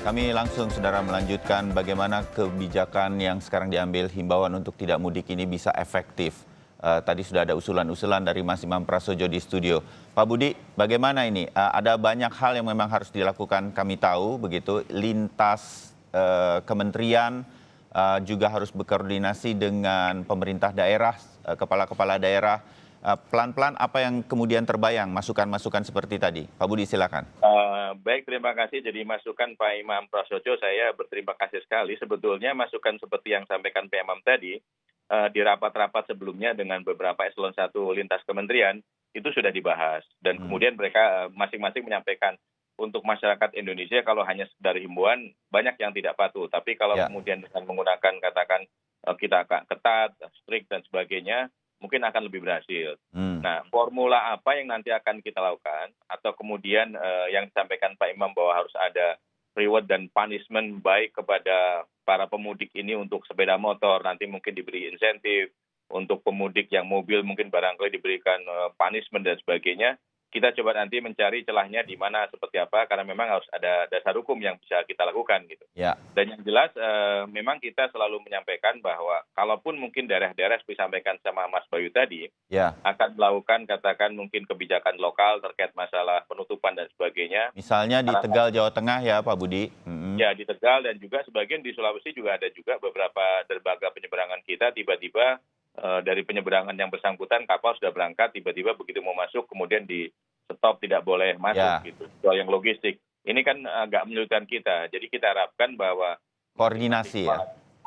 Kami langsung saudara melanjutkan bagaimana kebijakan yang sekarang diambil himbauan untuk tidak mudik ini bisa efektif. Tadi sudah ada usulan-usulan dari Mas Imam Prasojo di studio. Pak Budi, bagaimana ini? Ada banyak hal yang memang harus dilakukan, kami tahu begitu. Lintas kementerian juga harus berkoordinasi dengan pemerintah daerah, kepala-kepala daerah. Pelan-pelan apa yang kemudian terbayang, masukan-masukan seperti tadi? Pak Budi silakan. Baik, terima kasih. Jadi masukan Pak Imam Prasojo, saya berterima kasih sekali. Sebetulnya masukan seperti yang sampaikan Pak Imam tadi, di rapat-rapat sebelumnya dengan beberapa eselon 1 lintas kementerian, itu sudah dibahas. Dan kemudian mereka masing-masing menyampaikan, untuk masyarakat Indonesia kalau hanya sekedar himbauan, banyak yang tidak patuh. Tapi kalau kemudian dengan menggunakan katakan kita ketat, strict dan sebagainya, mungkin akan lebih berhasil. Nah, formula apa yang nanti akan kita lakukan, atau kemudian yang disampaikan Pak Imam bahwa harus ada reward dan punishment baik kepada para pemudik ini untuk sepeda motor, nanti mungkin diberi insentif, untuk pemudik yang mobil mungkin barangkali diberikan punishment dan sebagainya. Kita coba nanti mencari celahnya di mana seperti apa, karena memang harus ada dasar hukum yang bisa kita lakukan gitu. Dan yang jelas memang kita selalu menyampaikan bahwa kalaupun mungkin daerah-daerah seperti disampaikan sama Mas Bayu tadi, akan melakukan katakan mungkin kebijakan lokal terkait masalah penutupan dan sebagainya. Misalnya di Tegal, Jawa Tengah ya Pak Budi. Ya, di Tegal dan juga sebagian di Sulawesi juga ada juga beberapa dermaga penyeberangan kita tiba-tiba dari penyeberangan yang bersangkutan kapal sudah berangkat, tiba-tiba begitu mau masuk kemudian di stop, tidak boleh masuk gitu. Soal yang logistik. Ini kan agak menyulitkan kita. Jadi kita harapkan bahwa koordinasi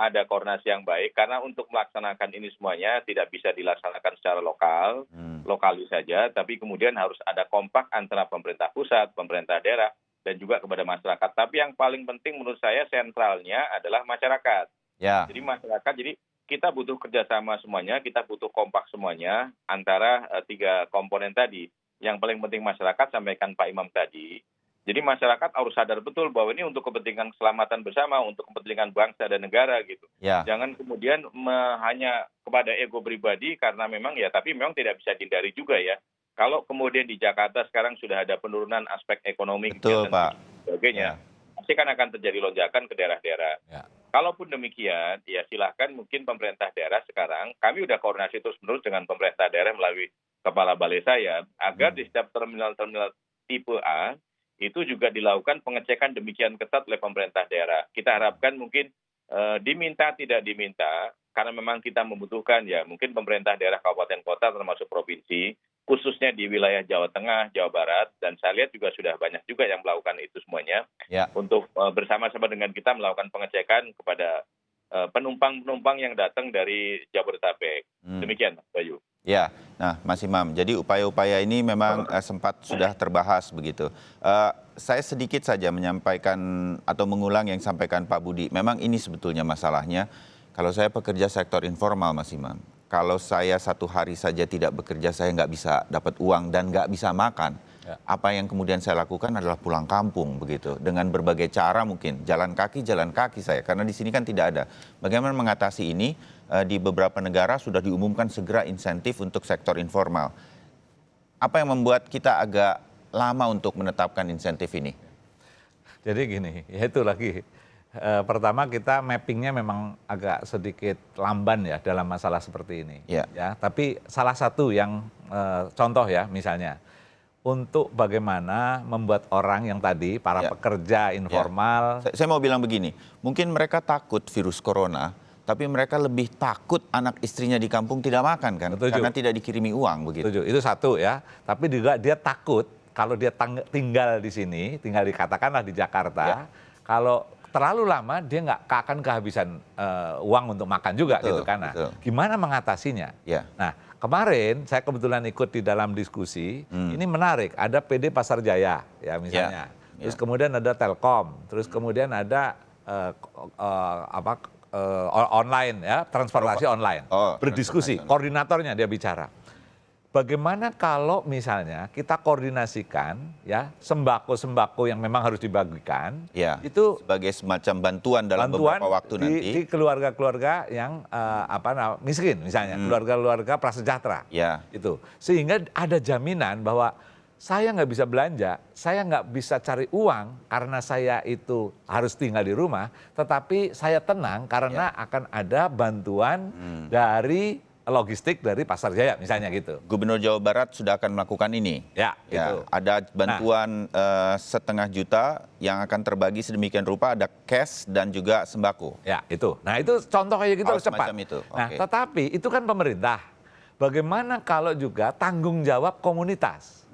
ada koordinasi yang baik, karena untuk melaksanakan ini semuanya tidak bisa dilaksanakan secara lokalis saja, tapi kemudian harus ada kompak antara pemerintah pusat, pemerintah daerah, dan juga kepada masyarakat. Tapi yang paling penting menurut saya sentralnya adalah masyarakat. Jadi masyarakat, jadi kita butuh kerjasama semuanya, kita butuh kompak semuanya antara tiga komponen tadi. Yang paling penting masyarakat, sampaikan Pak Imam tadi. Jadi masyarakat harus sadar betul bahwa ini untuk kepentingan keselamatan bersama, untuk kepentingan bangsa dan negara gitu. Jangan kemudian hanya kepada ego pribadi, karena memang tapi memang tidak bisa dihindari juga ya. Kalau kemudian di Jakarta sekarang sudah ada penurunan aspek ekonomi dan sebagainya, pasti kan akan terjadi lonjakan ke daerah-daerah. Kalaupun demikian, ya silahkan mungkin pemerintah daerah sekarang, kami udah koordinasi terus-menerus dengan pemerintah daerah melalui kepala balai saya, agar di setiap terminal-terminal tipe A, itu juga dilakukan pengecekan demikian ketat oleh pemerintah daerah. Kita harapkan mungkin diminta tidak diminta, karena memang kita membutuhkan ya, mungkin pemerintah daerah kabupaten kota termasuk provinsi, khususnya di wilayah Jawa Tengah, Jawa Barat, dan saya lihat juga sudah banyak juga yang melakukan itu semuanya, untuk bersama-sama dengan kita melakukan pengecekan kepada penumpang-penumpang yang datang dari Jabodetabek. Demikian, Mas Bayu. Nah Mas Imam, jadi upaya-upaya ini memang sempat sudah terbahas begitu. Saya sedikit saja menyampaikan atau mengulang yang disampaikan Pak Budi. Memang ini sebetulnya masalahnya. Kalau saya pekerja sektor informal, Mas Imam, kalau saya satu hari saja tidak bekerja, saya nggak bisa dapat uang dan nggak bisa makan. Apa yang kemudian saya lakukan adalah pulang kampung begitu, dengan berbagai cara mungkin jalan kaki saya, karena di sini kan tidak ada. Bagaimana mengatasi ini? Di beberapa negara sudah diumumkan segera insentif untuk sektor informal. Apa yang membuat kita agak lama untuk menetapkan insentif ini? Jadi gini, ya itu lagi. Pertama kita mappingnya memang agak sedikit lamban ya dalam masalah seperti ini. Tapi salah satu yang contoh ya misalnya, untuk bagaimana membuat orang yang tadi, para pekerja informal. Saya mau bilang begini, mungkin mereka takut virus corona, tapi mereka lebih takut anak istrinya di kampung tidak makan kan, karena tidak dikirimi uang begitu. Itu satu ya, tapi juga dia takut kalau dia tinggal di sini, tinggal dikatakanlah di Jakarta, kalau terlalu lama dia nggak akan kehabisan uang untuk makan juga gitu kan. Nah, gimana mengatasinya? Nah, kemarin saya kebetulan ikut di dalam diskusi, ini menarik, ada PD Pasar Jaya ya misalnya. Terus kemudian ada Telkom, terus kemudian ada online ya, transportasi online. Berdiskusi, koordinatornya dia bicara. Bagaimana kalau misalnya kita koordinasikan ya sembako-sembako yang memang harus dibagikan, itu sebagai semacam bantuan dalam beberapa waktu nanti di keluarga-keluarga yang miskin misalnya, keluarga-keluarga prasejahtera. Itu sehingga ada jaminan bahwa saya nggak bisa belanja, saya nggak bisa cari uang karena saya itu harus tinggal di rumah, tetapi saya tenang karena akan ada bantuan dari logistik dari Pasar Jaya misalnya gitu. Gubernur Jawa Barat sudah akan melakukan ini. Ya, gitu. Ada bantuan 1,5 juta yang akan terbagi sedemikian rupa, ada cash dan juga sembako. Ya, itu. Nah, itu contoh kayak gitu harus cepat. Semacam itu. Nah, Oke. tetapi itu kan pemerintah. Bagaimana kalau juga tanggung jawab komunitas?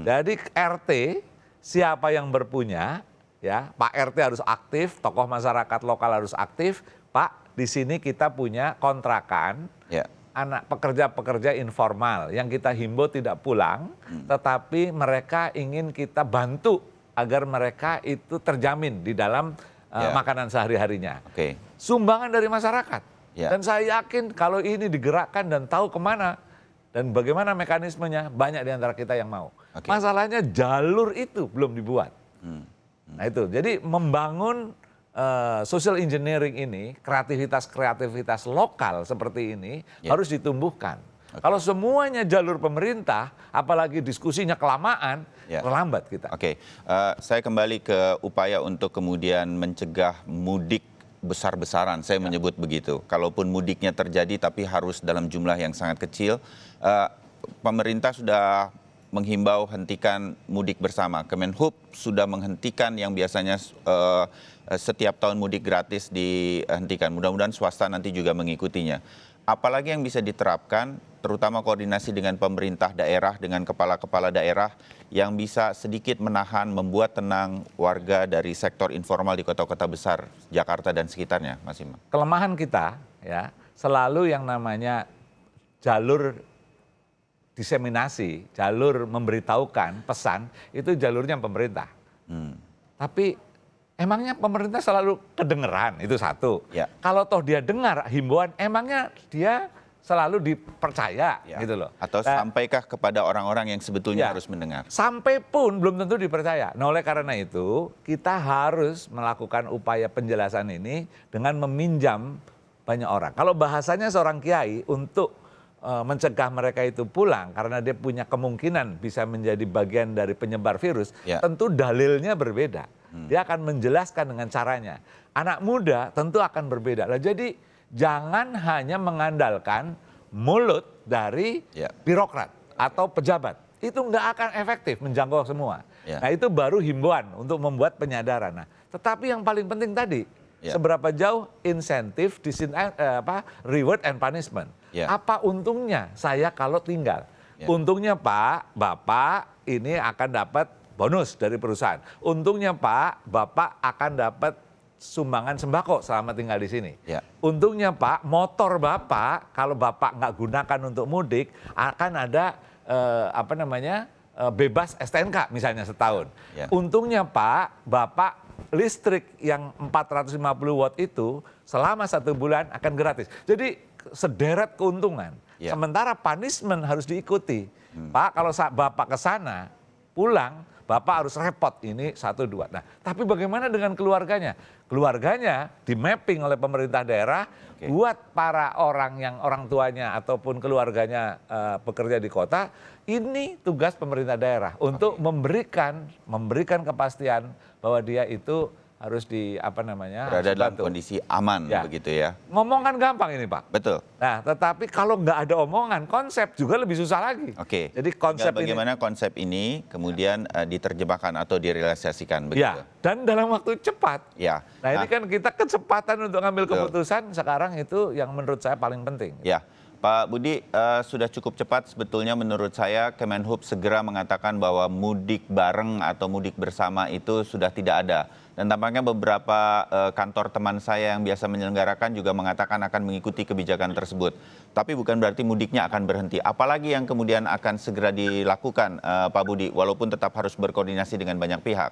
Jadi RT siapa yang berpunya, ya Pak RT harus aktif, tokoh masyarakat lokal harus aktif. Pak, di sini kita punya kontrakan. Ya. Anak pekerja-pekerja informal yang kita himbau tidak pulang, tetapi mereka ingin kita bantu agar mereka itu terjamin di dalam makanan sehari-harinya. Oke. Sumbangan dari masyarakat. Ya. Dan saya yakin kalau ini digerakkan dan tahu kemana dan bagaimana mekanismenya, banyak di antara kita yang mau. Oke. Masalahnya jalur itu belum dibuat. Nah itu, jadi membangun social engineering ini, kreativitas lokal seperti ini harus ditumbuhkan. Kalau semuanya jalur pemerintah, apalagi diskusinya kelamaan, terlambat kita. Oke, saya kembali ke upaya untuk kemudian mencegah mudik besar-besaran, saya menyebut begitu. Kalaupun mudiknya terjadi tapi harus dalam jumlah yang sangat kecil, pemerintah sudah menghimbau hentikan mudik bersama. Kemenhub sudah menghentikan yang biasanya setiap tahun mudik gratis dihentikan. Mudah-mudahan swasta nanti juga mengikutinya. Apalagi yang bisa diterapkan, terutama koordinasi dengan pemerintah daerah, dengan kepala-kepala daerah, yang bisa sedikit menahan, membuat tenang warga dari sektor informal di kota-kota besar, Jakarta dan sekitarnya, Mas Imam. Kelemahan kita ya selalu yang namanya jalur diseminasi, jalur memberitahukan pesan, itu jalurnya pemerintah. Tapi emangnya pemerintah selalu kedengeran, itu satu. Ya. Kalau toh dia dengar himbauan, emangnya dia selalu dipercaya gitu loh. Atau Nah, sampaikah kepada orang-orang yang sebetulnya harus mendengar? sampai pun belum tentu dipercaya. Nah oleh karena itu kita harus melakukan upaya penjelasan ini dengan meminjam banyak orang. Kalau bahasanya seorang kiai untuk mencegah mereka itu pulang karena dia punya kemungkinan bisa menjadi bagian dari penyebar virus, tentu dalilnya berbeda. Dia akan menjelaskan dengan caranya. Anak muda tentu akan berbeda. Nah, jadi jangan hanya mengandalkan mulut dari birokrat atau pejabat. Itu nggak akan efektif menjangkau semua. Nah itu baru himbauan untuk membuat penyadaran. Nah, tetapi yang paling penting tadi, seberapa jauh insentif, reward and punishment. Apa untungnya saya kalau tinggal? Untungnya Pak, Bapak ini akan dapat bonus dari perusahaan. Untungnya Pak, Bapak akan dapat sumbangan sembako selama tinggal di sini. Untungnya Pak, motor Bapak kalau Bapak nggak gunakan untuk mudik akan ada bebas STNK misalnya setahun. Untungnya Pak, Bapak listrik yang 450 watt itu selama 1 bulan akan gratis. Jadi sederet keuntungan. Sementara punishment harus diikuti. Pak, kalau Bapak ke sana pulang, Bapak harus repot ini 1, 2. Nah, tapi bagaimana dengan keluarganya? Keluarganya di mapping oleh pemerintah daerah buat para orang yang orang tuanya ataupun keluarganya bekerja di kota. Ini tugas pemerintah daerah untuk memberikan kepastian bahwa dia itu harus berada dalam kondisi aman begitu ya. Ngomong kan gampang ini Pak. Betul. Nah, tetapi kalau nggak ada omongan, konsep juga lebih susah lagi. Oke. Jadi konsep bagaimana konsep ini kemudian diterjemahkan atau direalisasikan begitu. Dan dalam waktu cepat. Nah, ini kan kita kecepatan untuk ngambil keputusan sekarang itu yang menurut saya paling penting. Pak Budi, sudah cukup cepat sebetulnya menurut saya Kemenhub segera mengatakan bahwa mudik bareng atau mudik bersama itu sudah tidak ada. Dan tampaknya beberapa kantor teman saya yang biasa menyelenggarakan juga mengatakan akan mengikuti kebijakan tersebut. Tapi bukan berarti mudiknya akan berhenti. Apalagi yang kemudian akan segera dilakukan Pak Budi, walaupun tetap harus berkoordinasi dengan banyak pihak.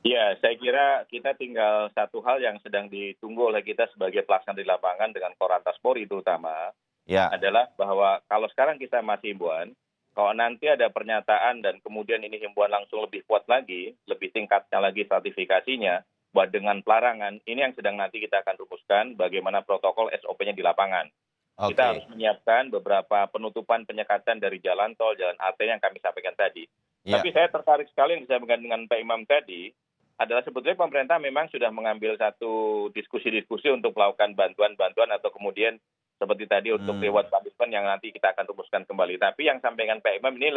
Ya, saya kira kita tinggal satu hal yang sedang ditunggu oleh kita sebagai pelaksana di lapangan dengan Korlantas Polri terutama. Adalah bahwa kalau sekarang kita masih himbauan, kalau nanti ada pernyataan dan kemudian ini himbauan langsung lebih kuat lagi, lebih tingkatnya lagi stratifikasinya, buat dengan pelarangan, ini yang sedang nanti kita akan rumuskan bagaimana protokol SOP-nya di lapangan. Kita harus menyiapkan beberapa penutupan penyekatan dari jalan tol, jalan arteri yang kami sampaikan tadi. Ya. Tapi saya tertarik sekali yang disampaikan dengan Pak Imam tadi, adalah sebetulnya pemerintah memang sudah mengambil satu diskusi-diskusi untuk melakukan bantuan-bantuan atau kemudian seperti tadi untuk reward punishment yang nanti kita akan rumuskan kembali. Tapi yang sampaikan Pak Imam ini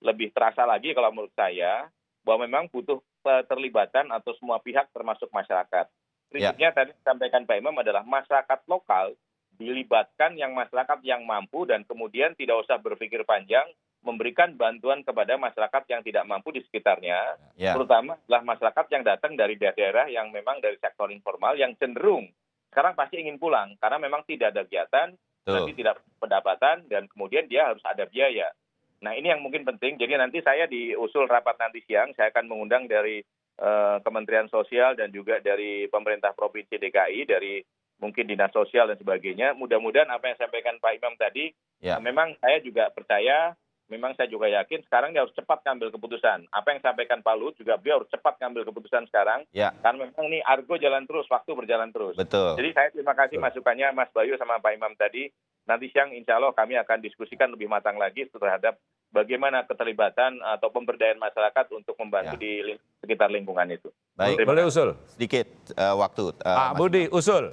lebih terasa lagi kalau menurut saya, bahwa memang butuh keterlibatan atau semua pihak termasuk masyarakat. Prinsipnya tadi disampaikan Pak Imam adalah masyarakat lokal dilibatkan yang masyarakat yang mampu dan kemudian tidak usah berpikir panjang memberikan bantuan kepada masyarakat yang tidak mampu di sekitarnya, terutama adalah masyarakat yang datang dari daerah yang memang dari sektor informal yang cenderung sekarang pasti ingin pulang karena memang tidak ada kegiatan, nanti tidak pendapatan dan kemudian dia harus ada biaya. Nah ini yang mungkin penting. Jadi nanti saya di usul rapat nanti siang saya akan mengundang dari Kementerian Sosial dan juga dari pemerintah Provinsi DKI, dari mungkin Dinas Sosial dan sebagainya. Mudah-mudahan apa yang disampaikan Pak Imam tadi, memang saya juga percaya, memang saya juga yakin sekarang dia harus cepat ngambil keputusan. Apa yang disampaikan Pak Luhut juga beliau harus cepat ngambil keputusan sekarang. Karena memang ini argo jalan terus, waktu berjalan terus. Betul. Jadi saya terima kasih masukannya Mas Bayu sama Pak Imam tadi. Nanti siang insya Allah kami akan diskusikan lebih matang lagi terhadap bagaimana keterlibatan atau pemberdayaan masyarakat untuk membantu di sekitar lingkungan itu. Baik, boleh usul? Sedikit waktu. Pak Budi, usul.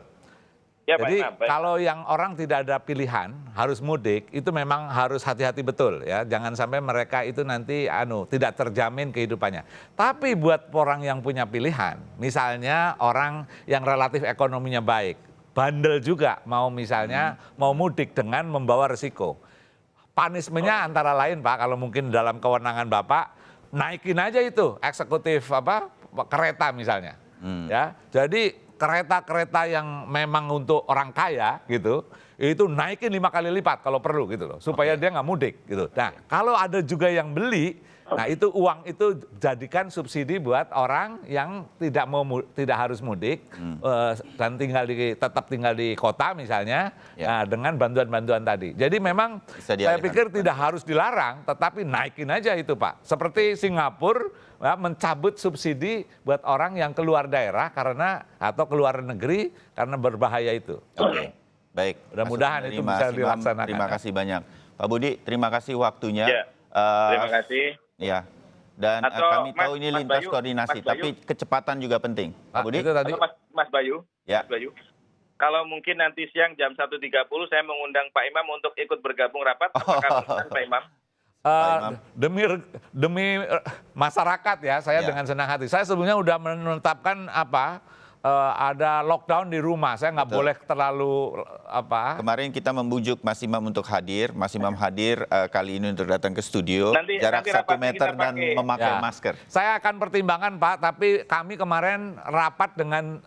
Ya, Jadi Pak Imam, kalau yang orang tidak ada pilihan harus mudik itu memang harus hati-hati betul ya. Jangan sampai mereka itu nanti tidak terjamin kehidupannya. Tapi buat orang yang punya pilihan, misalnya orang yang relatif ekonominya baik, bandel juga mau misalnya mau mudik dengan membawa resiko. Punishment-nya antara lain Pak, kalau mungkin dalam kewenangan Bapak, naikin aja itu eksekutif kereta misalnya. Ya, jadi kereta-kereta yang memang untuk orang kaya gitu, itu naikin 5 kali lipat kalau perlu gitu loh, supaya dia nggak mudik gitu. Nah, kalau ada juga yang beli, nah itu uang itu jadikan subsidi buat orang yang tidak harus mudik dan tetap tinggal di kota misalnya, nah, dengan bantuan-bantuan tadi. Jadi memang saya pikir tidak harus dilarang, tetapi naikin aja itu Pak. Seperti Singapura mencabut subsidi buat orang yang keluar daerah atau keluar negeri karena berbahaya itu. Oke, baik. Mudah-mudahan itu bisa dilaksanakan. Terima kasih banyak. Pak Budi, terima kasih waktunya. Ya, terima kasih. Ya, dan kami tahu ini lintas koordinasi, tapi kecepatan juga penting. Pak Budi? Itu tadi. Mas Bayu, Ya. Mas Bayu. Kalau mungkin nanti siang jam 1.30 saya mengundang Pak Imam untuk ikut bergabung rapat. Apakah mungkin Pak Imam? Demi masyarakat ya, saya dengan senang hati. Saya sebelumnya udah menetapkan ada lockdown di rumah. Saya nggak boleh terlalu Kemarin kita membujuk Mas Imam untuk hadir. Mas Imam hadir kali ini untuk datang ke studio. Jarak 1 meter dan memakai masker. Saya akan pertimbangkan Pak, tapi kami kemarin rapat dengan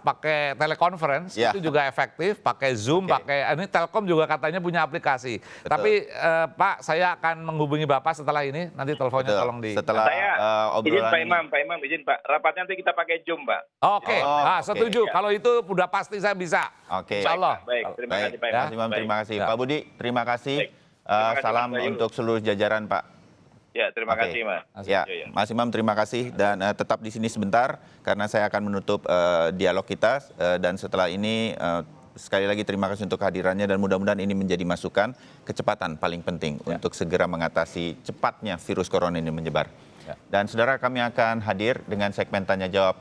pakai teleconference, itu juga efektif, pakai Zoom, ini Telkom juga katanya punya aplikasi. Tapi Pak, saya akan menghubungi Bapak setelah ini, nanti teleponnya tolong di. Setelah obrolan izin Pak Imam, izin Pak. Rapatnya nanti kita pakai Zoom, Pak. Oke, setuju. Kalau itu udah pasti saya bisa. Oke. Insya Allah. Baik, terima kasih Pak Imam. Mas Imam, terima kasih. Pak Budi, terima kasih. Kasih, Salam Mas Bayu. untuk seluruh jajaran, Pak. Ya, terima kasih, Mas. Ya, Mas Imam, terima kasih dan tetap di sini sebentar karena saya akan menutup dialog kita dan setelah ini sekali lagi terima kasih untuk kehadirannya dan mudah-mudahan ini menjadi masukan kecepatan paling penting untuk segera mengatasi cepatnya virus corona ini menyebar. Dan saudara, kami akan hadir dengan segmen tanya jawab